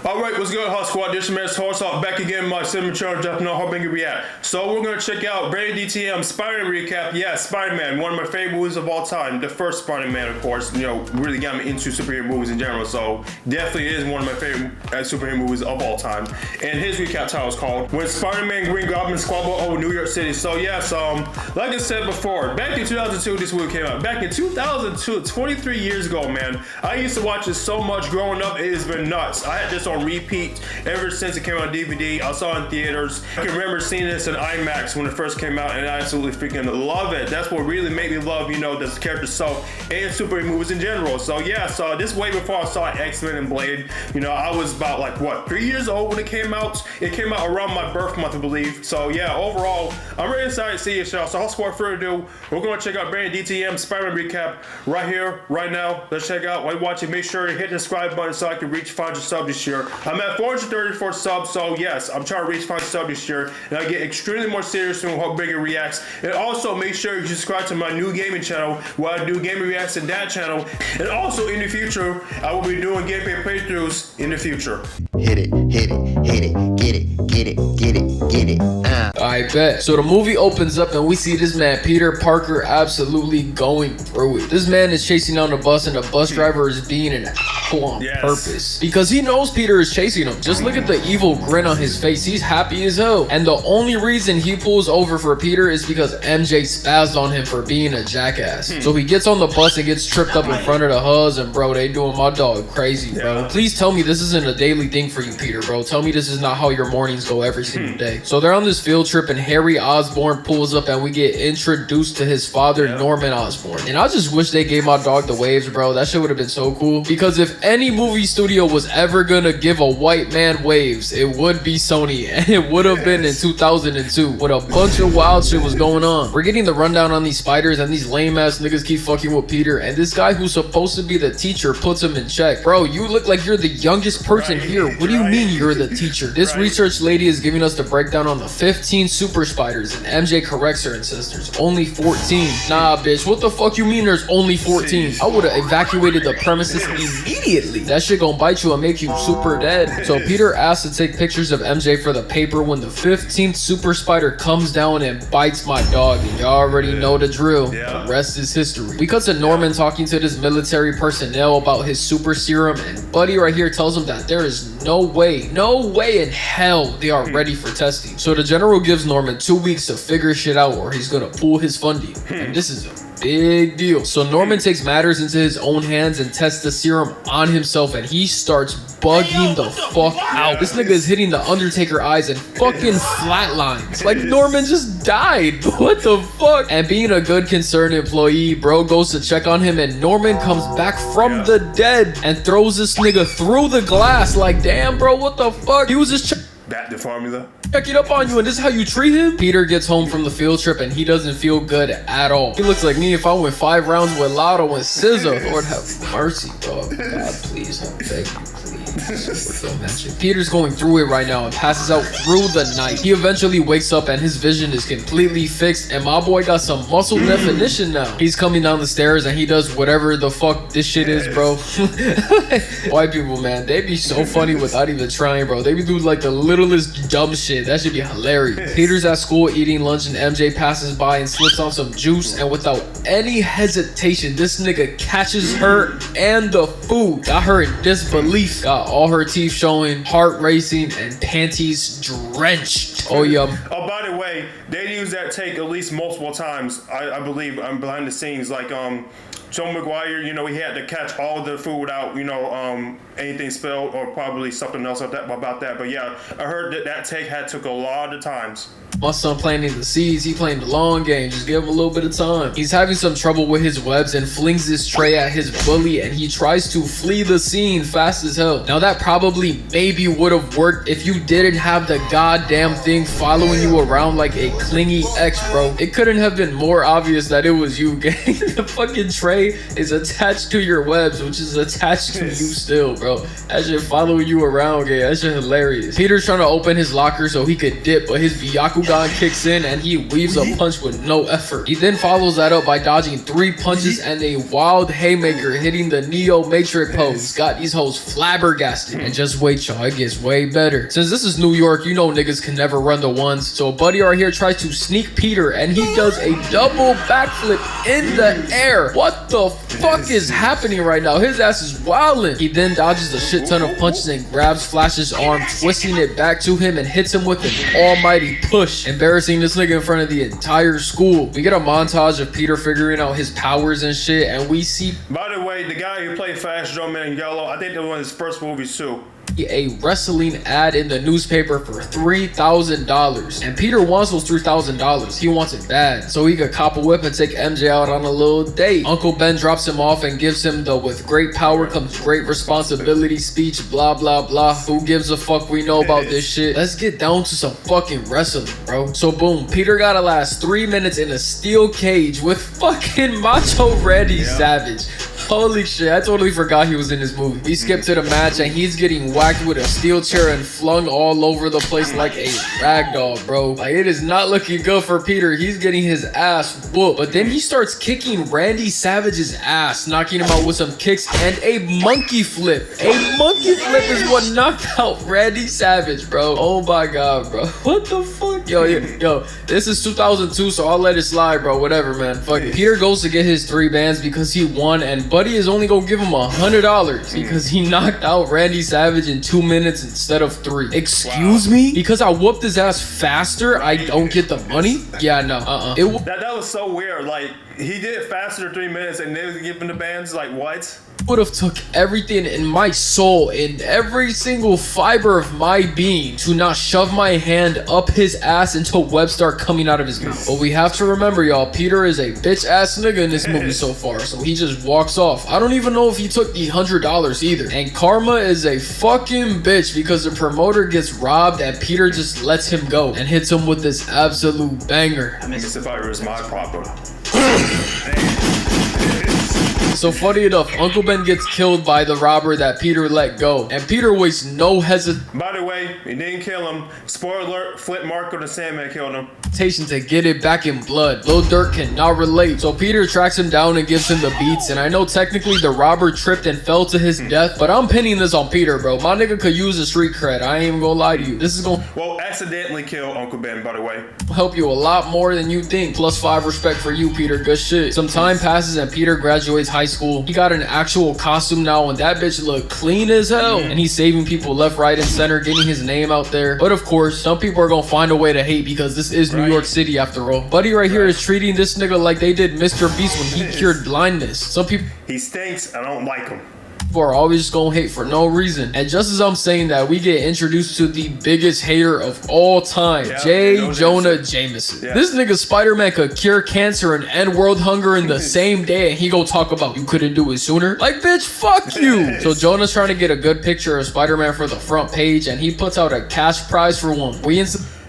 Alright, what's good, HawkSquad? This is your man Hawk back again in my signature HawkBanger react. So we're gonna check out BrandonDTM Spider-Man recap. Yeah, Spider-Man, one of my favorite movies of all time. The first Spider-Man, of course, you know, really got me into superhero movies in general. So definitely is one of my favorite superhero movies of all time. And his recap title is called When Spider-Man Green Goblin Squabbled Over New York City. So yes, like I said before, back in 2002 this movie came out. Back in 2002, 23 years ago, man. I used to watch this so much growing up, it has been nuts. I had this on repeat ever since it came out on DVD. I saw it in theaters. I can remember seeing this in IMAX when it first came out, and I absolutely freaking love it. That's what really made me love, you know, this character itself and superhero movies in general. So yeah, so this way before I saw X-Men and Blade. You know, I was about like what, 3 years old when it came out. It came out around my birth month, I believe. So yeah, overall, I'm really excited to see it, y'all. So without further ado, we're gonna check out BrandonDTM Spider-Man recap right here, right now. Let's check out. While you're watching, make sure to hit the subscribe button so I can reach 500 subs this year. I'm at 434 subs, so yes, I'm trying to reach 500 subs this year, and I get extremely more serious when HawkBanger reacts. And also make sure you subscribe to my new gaming channel where I do gaming reacts in that channel. And also in the future, I will be doing gameplay playthroughs in the future. Hit it, hit it, hit it, get it, get it, get it, get it. I bet. So the movie opens up and we see this man Peter Parker absolutely going through it. This man is chasing down the bus, and the bus driver is being an asshole on purpose because he knows Peter is chasing him. Just look at the evil grin on his face. He's happy as hell. And the only reason he pulls over for Peter is because MJ spazzed on him for being a jackass. So he gets on the bus and gets tripped up in front of the huz, and bro, they doing my dog crazy, bro. Please tell me this isn't a daily thing for you, Peter, bro. Tell me this is not how your mornings go every single day. So they're on this field trip, and Harry Osborn pulls up, and we get introduced to his father, Norman Osborn. And I just wish they gave my dog the waves, bro. That shit would have been so cool. Because if any movie studio was ever gonna give a white man waves, it would be Sony, and it would have been in 2002 when a bunch of wild shit was going on. We're getting the rundown on these spiders, and these lame ass niggas keep fucking with Peter, and this guy who's supposed to be the teacher puts him in check. Bro, you look like you're the youngest person here. What do you mean you're the teacher? This research lady is giving us the breakdown on the 15 super spiders, and MJ corrects her and says there's only 14. Nah, bitch, what the fuck you mean there's only 14? I would have evacuated the premises immediately. That shit gonna bite you and make you super dead. So Peter asks to take pictures of MJ for the paper when the 15th super spider comes down and bites my dog, and y'all already know the drill. The rest is history. We cut to Norman talking to this military personnel about his super serum, and Buddy right here tells him that there is no way in hell they are ready for testing. So the general gives Norman 2 weeks to figure shit out, or he's gonna pull his funding. And this is a big deal. So Norman takes matters into his own hands and tests the serum on himself, and he starts bugging the fuck out. This nigga is hitting the Undertaker eyes and fucking flatlines. Like Norman just died. What the fuck? And being a good concerned employee, bro goes to check on him, and Norman comes back from the dead and throws this nigga through the glass. Like, damn, bro, what the fuck? He was just Back to formula. checking up on you, and this is how you treat him? Peter gets home from the field trip, and he doesn't feel good at all. He looks like me if I went 5 rounds with Lotto and SZA. Lord have mercy, dog. God, please, I beg you, please. Peter's going through it right now and passes out through the night. He eventually wakes up, and his vision is completely fixed, and my boy got some muscle definition now. He's coming down the stairs, and he does whatever the fuck this shit is, bro. White people, man, they be so funny without even trying, bro. They be doing like the littlest dumb shit. That should be hilarious. Peter's at school eating lunch, and MJ passes by and slips on some juice, and without any hesitation, this nigga catches her and the food. Got her in disbelief. Got all her teeth showing, heart racing, and panties drenched. Oh yeah. Oh, by the way, they use that take at least multiple times. I believe behind the scenes, like Joe Maguire, you know, he had to catch all the food without, you know, anything spilled, or probably something else about that. But yeah, I heard that take took a lot of times. My son playing in the seas, he playing the long game. Just give him a little bit of time. He's having some trouble with his webs and flings this tray at his bully, and he tries to flee the scene fast as hell. Now that probably maybe would have worked if you didn't have the goddamn thing following you around like a clingy ex, bro. It couldn't have been more obvious that it was you, gang. The fucking tray is attached to your webs, which is attached to you still, bro. bro. That shit follow you around, gang. That shit hilarious. Peter's trying to open his locker so he could dip, but his Byakugan kicks in and he weaves a punch with no effort. He then follows that up by dodging 3 punches and a wild haymaker hitting the Neo Matrix pose. Got these hoes flabbergasted. And just wait, y'all, it gets way better. Since this is New York, you know niggas can never run the ones. So buddy right here tries to sneak Peter and he does a double backflip in the air. What the fuck is happening right now? His ass is wildin'. He then dodges a shit ton of punches and grabs Flash's arm, twisting it back to him and hits him with an almighty push, embarrassing this nigga in front of the entire school. We get a montage of Peter figuring out his powers and shit, and we see, by the way, the guy who played Flash Drumman in Yellow, I think that was one of his first movies too. A wrestling ad in the newspaper for $3,000, and Peter wants those $3,000. He wants it bad so he could cop a whip and take MJ out on a little date. Uncle Ben drops him off and gives him the "with great power comes great responsibility" speech, blah blah blah. Who gives a fuck? We know about this shit. Let's get down to some fucking wrestling, bro. So boom, Peter gotta last 3 minutes in a steel cage with fucking Macho Randy Savage. Holy shit, I totally forgot he was in this movie. We skip to the match and he's getting whacked with a steel chair and flung all over the place like a ragdoll, bro. Like, it is not looking good for Peter. He's getting his ass whooped. But then he starts kicking Randy Savage's ass, knocking him out with some kicks and a monkey flip. A monkey flip is what knocked out Randy Savage, bro. Oh my god, bro. What the fuck? Yo, this is 2002, so I'll let it slide, bro. Whatever, man. Fuck it. Peter goes to get his 3 bands because he won, and Buddy is only gonna give him $100 because he knocked out Randy Savage in 2 minutes instead of 3. Excuse me? Because I whooped his ass faster, I don't get the money? Yeah, no, That was so weird. Like, he did it faster than 3 minutes and they was giving the bands, like, what? Would have took everything in my soul, in every single fiber of my being, to not shove my hand up his ass until webs start coming out of his mouth. But we have to remember, y'all, Peter is a bitch ass nigga in this movie so far, so he just walks off. I don't even know if he took the $100 either. And karma is a fucking bitch because the promoter gets robbed and Peter just lets him go and hits him with this absolute banger. I mean, if it was my problem. So funny enough, Uncle Ben gets killed by the robber that Peter let go, and Peter wastes no hesitation. By the way, he didn't kill him. Spoiler alert, Flip Marco the Sandman killed him. To get it back in blood. Lil Durk cannot relate, so Peter tracks him down and gives him the beats. And I know technically the robber tripped and fell to his death, but I'm pinning this on Peter, bro. My nigga could use a street cred. I ain't even gonna lie to you. This is gonna accidentally kill Uncle Ben, by the way. Help you a lot more than you think. +5 respect for you, Peter. Good shit. Some time passes and Peter graduates high school. He got an actual costume now, and that bitch look clean as hell. And he's saving people left, right, and center, getting his name out there. But of course, some people are gonna find a way to hate because this is New York City after all. Buddy right here is treating this nigga like they did Mr. Beast when he cured blindness. Some people, he stinks. I don't like him. Are always just gonna hate for no reason. And just as I'm saying that, we get introduced to the biggest hater of all time, J. Jonah Jameson. This nigga Spider-Man could cure cancer and end world hunger in the same day, and he go talk about you couldn't do it sooner. Like, bitch, fuck you. So Jonah's trying to get a good picture of Spider-Man for the front page, and he puts out a cash prize for one.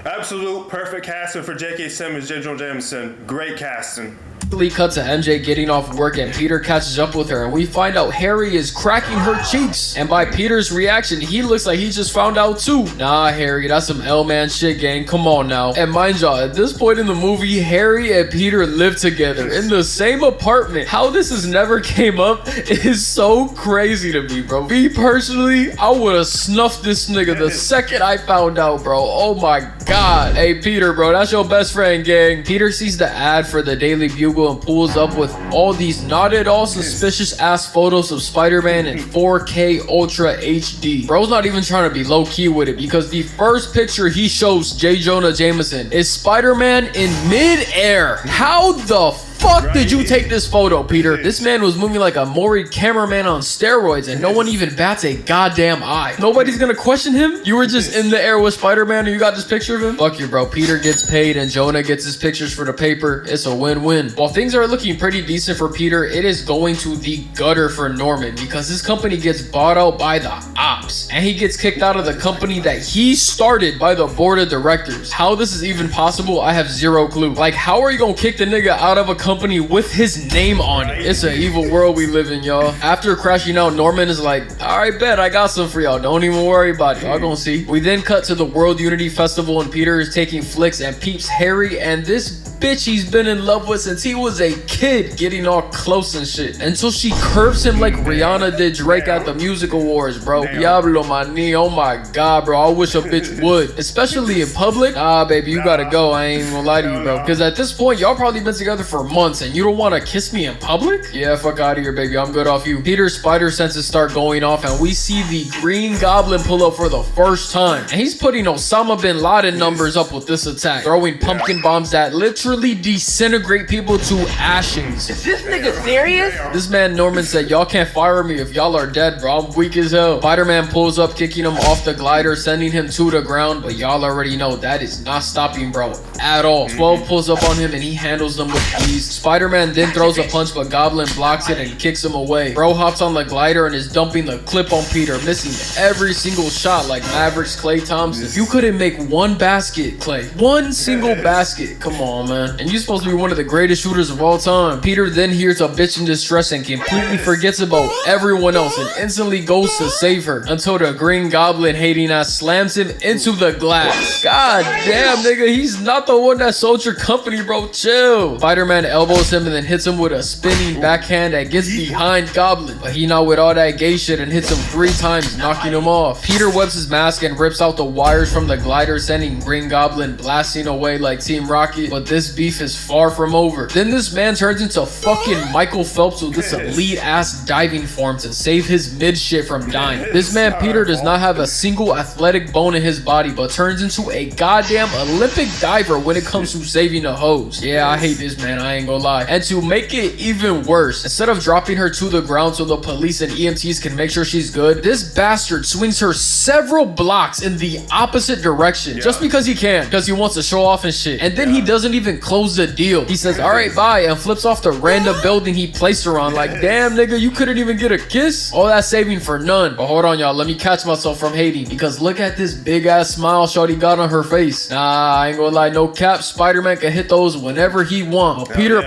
Absolute perfect casting for J.K. Simmons, J. Jonah Jameson. Great casting. Cut to MJ getting off work and Peter catches up with her, and we find out Harry is cracking her cheeks, and by Peter's reaction he looks like he just found out too. Nah, Harry, that's some L-man shit, gang. Come on now. And mind y'all, at this point in the movie, Harry and Peter live together in the same apartment. How this has never came up is so crazy to me, bro. Me personally, I would have snuffed this nigga the second I found out, bro. Oh my god. Hey Peter, bro, that's your best friend, gang. Peter sees the ad for the Daily Bugle and pulls up with all these not at all suspicious ass photos of Spider-Man in 4K Ultra HD. Bro's not even trying to be low-key with it because the first picture he shows J. Jonah Jameson is Spider-Man in mid-air. How the fuck did you take this photo, Peter? This man was moving like a Maury cameraman on steroids and no one even bats a goddamn eye. Nobody's gonna question him? You were just in the air with Spider-Man and you got this picture of him? Fuck you, bro. Peter gets paid and Jonah gets his pictures for the paper. It's a win-win. While things are looking pretty decent for Peter, it is going to the gutter for Norman because his company gets bought out by the ops and he gets kicked out of the company that he started by the board of directors. How this is even possible, I have zero clue. Like, how are you gonna kick the nigga out of a company company with his name on it. It's an evil world we live in, y'all. After crashing out, Norman is like, alright, bet, I got some for y'all. Don't even worry about it. Y'all gonna see. We then cut to the World Unity Festival, and Peter is taking flicks and peeps Harry and this bitch he's been in love with since he was a kid getting all close and shit, until she curves him like Rihanna did Drake at the music awards, bro. Diablo mani, oh my god, bro. I wish a bitch would, especially in public. Nah, baby, you gotta go. I ain't gonna lie to you, bro, because at this point y'all probably been together for months and you don't want to kiss me in public? Yeah, fuck out of here, baby. I'm good off you. Peter's spider senses start going off, and we see the Green Goblin pull up for the first time, and he's putting Osama bin Laden numbers up with this attack, throwing pumpkin bombs that literally disintegrate people to ashes. Is this nigga serious? This man Norman said, y'all can't fire me if y'all are dead, bro. I'm weak as hell. Spider-Man pulls up, kicking him off the glider, sending him to the ground, but y'all already know that is not stopping bro at all. 12 pulls up on him and he handles them with ease. Spider-Man then throws a punch, but Goblin blocks it and kicks him away. Bro hops on the glider and is dumping the clip on Peter, missing every single shot like Maverick's Klay Thompson. You couldn't make one basket, Clay. One single basket. Come on, man. And you're supposed to be one of the greatest shooters of all time. Peter then hears a bitch in distress and completely forgets about everyone else and instantly goes to save her, until the Green Goblin hating ass slams him into the glass. God damn, nigga, he's not the one that sold your company, bro. Chill. Spider-Man elbows him and then hits him with a spinning backhand that gets behind Goblin, but he not with all that gay shit and hits him 3 times, knocking him off. Peter webs his mask and rips out the wires from the glider, sending Green Goblin blasting away like Team Rocket, but this beef is far from over. Then this man turns into fucking Michael Phelps with this elite ass diving form to save his mid shit from dying. This man Peter does not have a single athletic bone in his body, but turns into a goddamn Olympic diver when it comes to saving a hose. Yeah, I hate this man, I ain't gonna lie. And to make it even worse, instead of dropping her to the ground so the police and EMTs can make sure she's good, this bastard swings her several blocks in the opposite direction just because he can, because he wants to show off and shit. And then he doesn't even close the deal. He says, alright, bye, and flips off the random building he placed her on. Like, damn, nigga, you couldn't even get a kiss? All that saving for none. But hold on, y'all, let me catch myself from hating, because look at this big ass smile shorty got on her face. Nah, I ain't gonna lie, no cap, Spider-Man can hit those whenever he wants. But Peter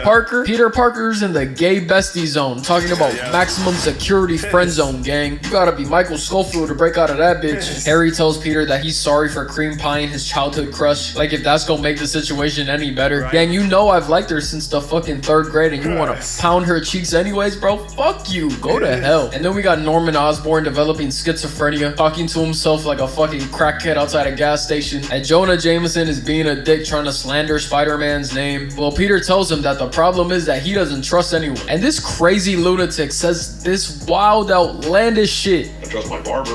Parker's in the gay bestie zone, talking about maximum security friend zone, gang. You gotta be Michael Schofield to break out of that bitch. Harry tells Peter that he's sorry for cream pieing his childhood crush, like if that's gonna make the situation any better. Gang, you know I've liked her since the fucking 3rd grade, and you wanna pound her cheeks anyways, bro? Fuck you, go to hell. And then we got Norman Osborn developing schizophrenia, talking to himself like a fucking crackhead outside a gas station, and Jonah Jameson is being a dick trying to slander Spider-Man's name. Well, Peter tells him that the problem is that he doesn't trust anyone, and this crazy lunatic says this wild outlandish shit. I trust my barber.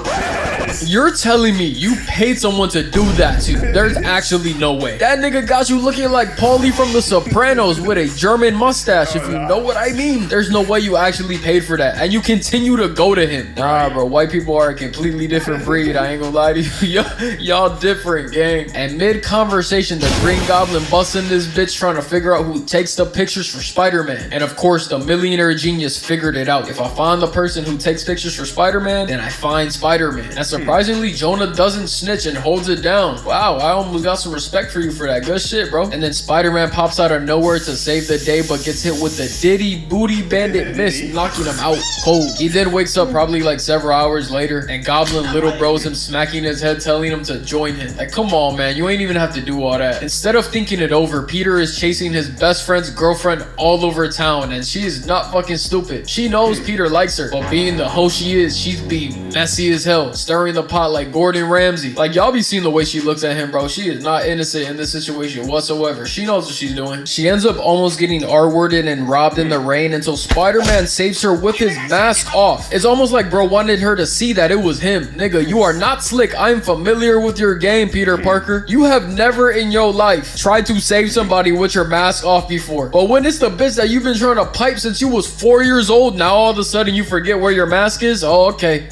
You're telling me you paid someone to do that to you? There's actually no way. That nigga got you looking like Paulie from The Sopranos with a German mustache, if you know what I mean. There's no way you actually paid for that, and you continue to go to him. Nah, bro, white people are a completely different breed. I ain't gonna lie to you. Y'all different, gang. And mid-conversation, the Green Goblin busts in this bitch trying to figure out who takes the pictures for Spider-Man. And of course, the millionaire genius figured it out. If I find the person who takes pictures for Spider-Man, then I find Spider-Man. And surprisingly, Jonah doesn't snitch and holds it down. Wow, I almost got some respect for you for that. Good shit, bro. And then Spider-Man pops out of nowhere to save the day, but gets hit with the Diddy Booty Bandit miss, knocking him out cold. He then wakes up probably like several hours later, and Goblin little bros him, smacking his head, telling him to join him. Like, come on, man, you ain't even have to do all that. Instead of thinking it over, Peter is chasing his best friend's girlfriend all over town, and she is not fucking stupid. She knows Peter likes her, but being the hoe she is, she's being messy as hell, stirring the pot like Gordon Ramsay. Like, y'all be seeing the way she looks at him, bro. She is not innocent in this situation whatsoever. She knows what she's doing. She ends up almost getting R-worded and robbed in the rain until Spider-Man saves her with his mask off. It's almost like bro wanted her to see that it was him. Nigga, you are not slick. I'm familiar with your game, Peter Parker. You have never in your life tried to save somebody with your mask off before. But when it's the bitch that you've been trying to pipe since you was 4 years old, now all of a sudden you forget where your mask is? Oh, okay,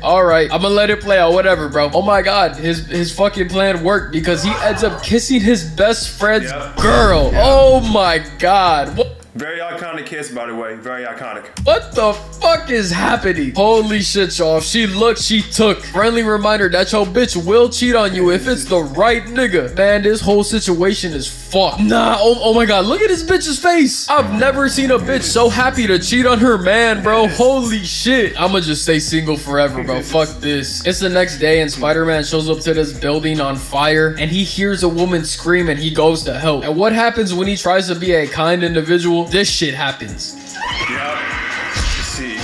alright. I'm gonna let it play out, whatever, bro. Oh my god, his fucking plan worked, because he ends up kissing his best friend's girl. Oh my god. What? Very iconic kiss, by the way. Very iconic. What the fuck is happening? Holy shit, y'all. She looked, she took. Friendly reminder that your bitch will cheat on you if it's the right nigga. Man, this whole situation is fucked. Nah, oh my god, look at this bitch's face. I've never seen a bitch so happy to cheat on her man, bro. Holy shit. I'ma just stay single forever, bro. Fuck this. It's the next day and Spider-Man shows up to this building on fire and he hears a woman scream and he goes to help. And what happens when he tries to be a kind individual? This shit happens. Yep. See.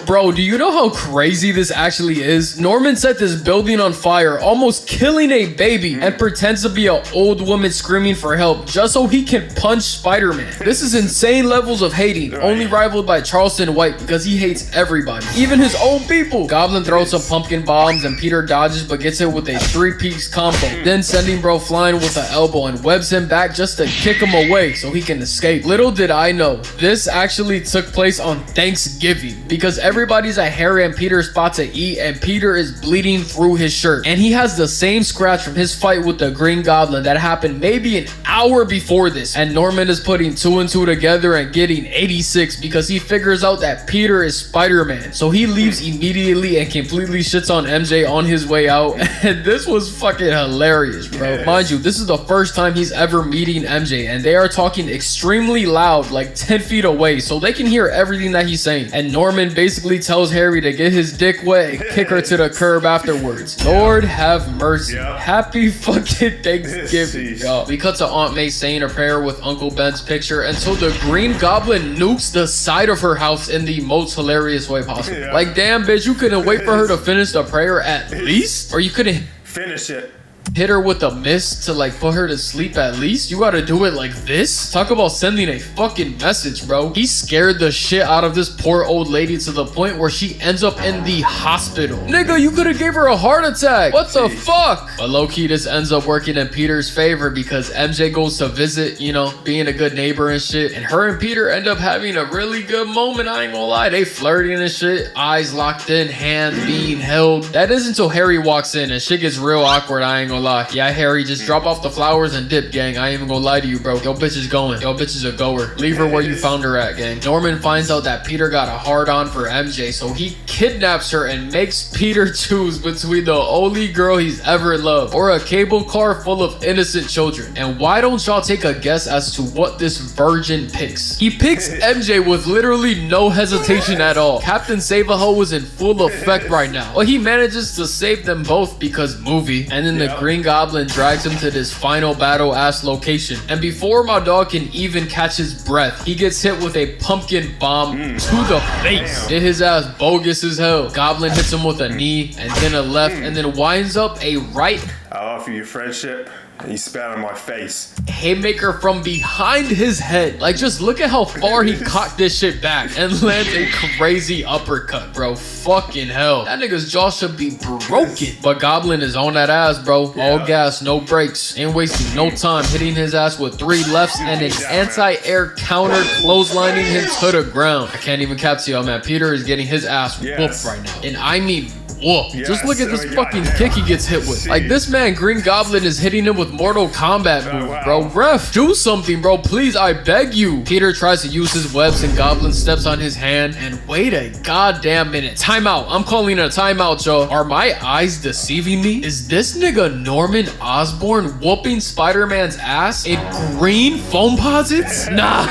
Bro, do you know how crazy this actually is? Norman set this building on fire, almost killing a baby, and pretends to be an old woman screaming for help just so he can punch Spider-Man. This is insane levels of hating, only rivaled by Charleston White because he hates everybody, even his own people. Goblin throws some pumpkin bombs and Peter dodges but gets it with a 3-piece combo, then sending bro flying with an elbow and webs him back just to kick him away so he can escape. Little did I know, this actually took place on Thanksgiving because everybody's at Harry and Peter's spot to eat and Peter is bleeding through his shirt and he has the same scratch from his fight with the Green Goblin that happened maybe an hour before this, and Norman is putting 2 and 2 together and getting 86 because he figures out that Peter is Spider-Man, so he leaves immediately and completely shits on MJ on his way out. And this was fucking hilarious, bro. Mind you, this is the first time he's ever meeting MJ and they are talking extremely loud, like 10 feet away, so they can hear everything that he's saying. And Norman basically tells Harry to get his dick wet and kick her to the curb afterwards. Lord have mercy. Happy fucking Thanksgiving, y'all. We cut to Aunt May saying a prayer with Uncle Ben's picture until the Green Goblin nukes the side of her house in the most hilarious way possible. Like, damn, bitch, you couldn't wait for her to finish the prayer at least? Or you couldn't finish it, hit her with a mist to like put her to sleep at least? You gotta do it like this? Talk about sending a fucking message, bro. He scared the shit out of this poor old lady to the point where she ends up in the hospital. Nigga, you could've gave her a heart attack. What the fuck? But low-key, this ends up working in Peter's favor because MJ goes to visit, you know, being a good neighbor and shit, and her and Peter end up having a really good moment. I ain't gonna lie, they flirting and shit, eyes locked in, hands being held. That is until Harry walks in and shit gets real awkward. I ain't gonna lie. Yeah, Harry, just drop off the flowers and dip, gang. I ain't even gonna lie to you, bro. Yo bitch is going. Yo bitch is a goer. Leave her where you found her at, gang. Norman finds out that Peter got a hard on for MJ, so he kidnaps her and makes Peter choose between the only girl he's ever loved or a cable car full of innocent children. And why don't y'all take a guess as to what this virgin picks? He picks MJ with literally no hesitation at all. Captain Save-A-Ho is in full effect right now, but he manages to save them both because movie. And then the Green Goblin drags him to this final battle ass location, and before my dog can even catch his breath, he gets hit with a pumpkin bomb to the face. Hit his ass bogus as hell. Goblin hits him with a knee and then a left and then winds up a right. I'll offer you friendship. And he spat on my face. Haymaker from behind his head. Like, just look at how far he cocked this shit back and lands a crazy uppercut, bro. Fucking hell. That nigga's jaw should be broken. But Goblin is on that ass, bro. All gas, no brakes. Ain't wasting no time, hitting his ass with 3 lefts and an anti-air counter, clotheslining him to the ground. I can't even capture y'all, man. Peter is getting his ass whooped right now. And I mean, whoa, just look at this fucking kick he gets hit with. Like, this man Green Goblin is hitting him with Mortal Kombat moves, bro. Ref, do something, bro, please, I beg you. Peter tries to use his webs and Goblin steps on his hand, and wait a goddamn minute. Timeout. I'm calling a timeout, y'all. Are my eyes deceiving me? Is this nigga Norman Osborn whooping Spider-Man's ass in green foam posits? Nah.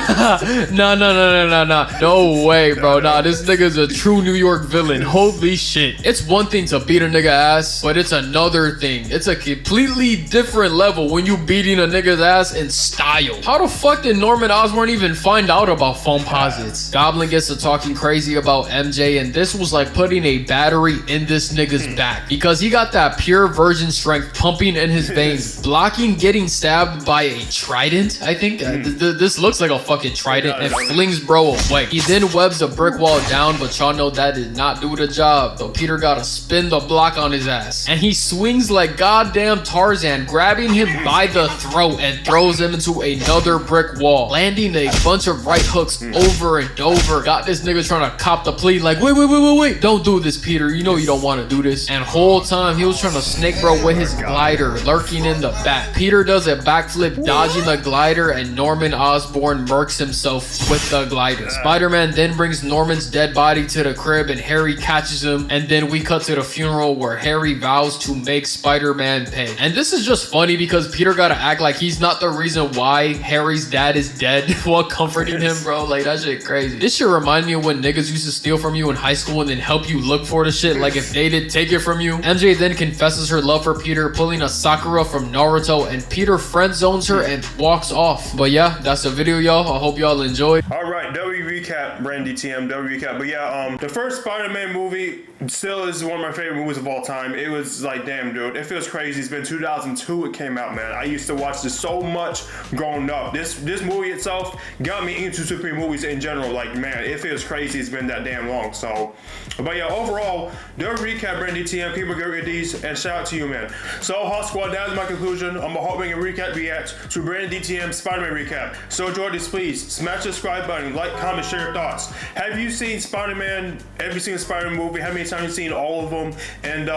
No way, bro. Nah, this nigga's a true New York villain. Holy shit. It's one thing to beat a nigga ass, but it's another thing. It's a completely different level when you beating a nigga's ass in style. How the fuck did Norman Osborn even find out about foam posits? Goblin gets to talking crazy about MJ, and this was like putting a battery in this nigga's back because he got that pure virgin strength pumping in his veins, blocking getting stabbed by a trident. I think this looks like a fucking trident, and flings bro away. He then webs a brick wall down, but y'all know that did not do the job, though Peter got a spin the block on his ass. And he swings like goddamn Tarzan, grabbing him by the throat and throws him into another brick wall, landing a bunch of right hooks over and over. Got this nigga trying to cop the plea like, wait, don't do this, Peter. You know you don't want to do this. And whole time he was trying to snake bro with his glider lurking in the back. Peter does a backflip dodging the glider, and Norman Osborn murks himself with the glider. Spider-Man then brings Norman's dead body to the crib and Harry catches him, and then we cut to the funeral where Harry vows to make Spider-Man pay. And this is just funny because Peter gotta act like he's not the reason why Harry's dad is dead while comforting him, bro. Like, that shit crazy. This shit remind me of when niggas used to steal from you in high school and then help you look for the shit, like if they did take it from you. MJ then confesses her love for Peter, pulling a Sakura from Naruto, and Peter friend zones her and walks off. But yeah, that's the video, y'all. I hope y'all enjoyed. Alright, W recap, BrandonDTM, W recap. But yeah, the first Spider-Man movie still is one of my favorite movies of all time. It was like, damn, dude, it feels crazy. It's been 2002 it came out, man. I used to watch this so much growing up. This movie itself got me into superhero movies in general. Like, man, it feels crazy. It's been that damn long. So, but yeah, overall, W recap, BrandonDTM, keep it good with these, and shout out to you, man. So, HawkSquad, that is my conclusion. I'm a HawkBanger recap react to BrandonDTM Spider-Man recap. So enjoy this, please. Smash the subscribe button, like, comment, share your thoughts. Have you seen Spider-Man? Every single Spider-Man movie? How many times have you seen all of them? And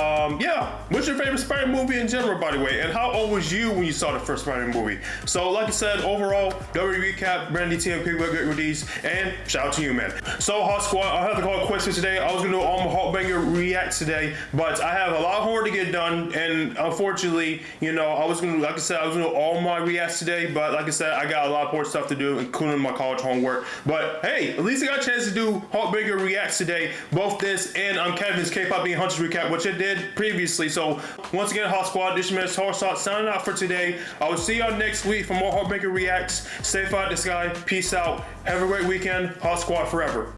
yeah, what's your favorite Spider-Man movie in general, by the way? And how old was you when you saw the first Spider-Man movie? So like I said, overall, W recap, BrandonDTM, keep it good with these, and shout out to you, man. So HawkSquad, I have to call it quits for today. I was gonna do all my HawkBanger reacts today, but I have a lot more to get done, and unfortunately, you know, I was gonna, like I said, I was gonna do all my reacts today, but like I said, I got a lot more stuff to do, including my college homework. But hey, at least I got a chance to do HawkBanger reacts today, both this and Kevin's K-pop being Hunters recap, which I did previously. So once again, HawkSquad, this is your man HawkSquad signing out for today. I will see y'all next week for more HawkBanger reacts. Stay fly out the sky. Peace out. Have a great weekend. HawkSquad forever.